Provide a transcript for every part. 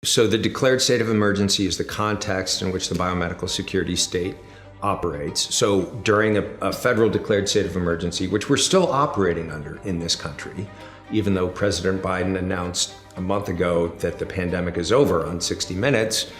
So the declared state of emergency is the context in which the biomedical security state operates. So during a federal declared state of emergency, which we're still operating under in this country, even though President Biden announced a month ago that the pandemic is over on 60 Minutes,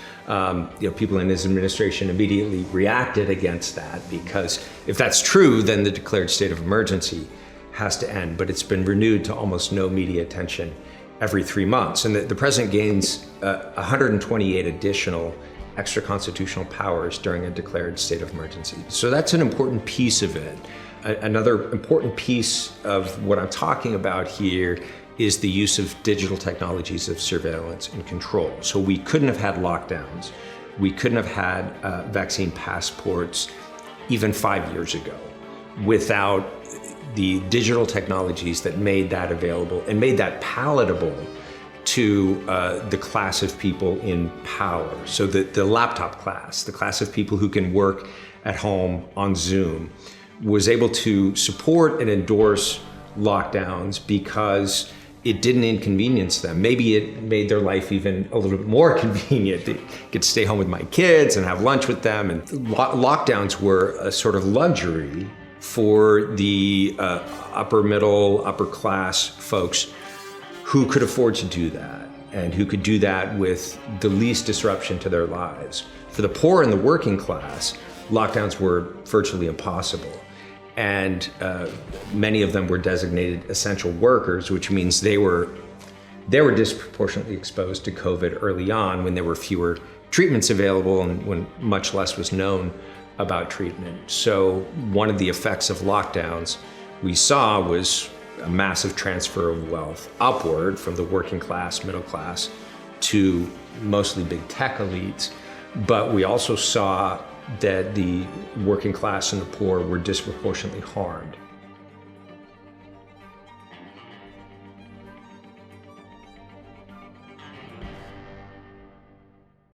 people in his administration immediately reacted against that, because if that's true, then the declared state of emergency has to end. But it's been renewed to almost no media attention every 3 months. And the president gains 128 additional extra constitutional powers during a declared state of emergency. So that's an important piece of it. Another important piece of what I'm talking about here is the use of digital technologies of surveillance and control. So we couldn't have had lockdowns. We couldn't have had vaccine passports even 5 years ago without the digital technologies that made that available and made that palatable to the class of people in power. So the laptop class, the class of people who can work at home on Zoom, was able to support and endorse lockdowns because it didn't inconvenience them. Maybe it made their life even a little bit more convenient. They could stay home with my kids and have lunch with them. And lockdowns were a sort of luxury for the upper middle, upper class folks who could afford to do that and who could do that with the least disruption to their lives. For the poor and the working class, lockdowns were virtually impossible. And many of them were designated essential workers, which means they were disproportionately exposed to COVID early on, when there were fewer treatments available and when much less was known about treatment. So one of the effects of lockdowns we saw was a massive transfer of wealth upward from the working class, middle class, to mostly big tech elites. But we also saw that the working class and the poor were disproportionately harmed.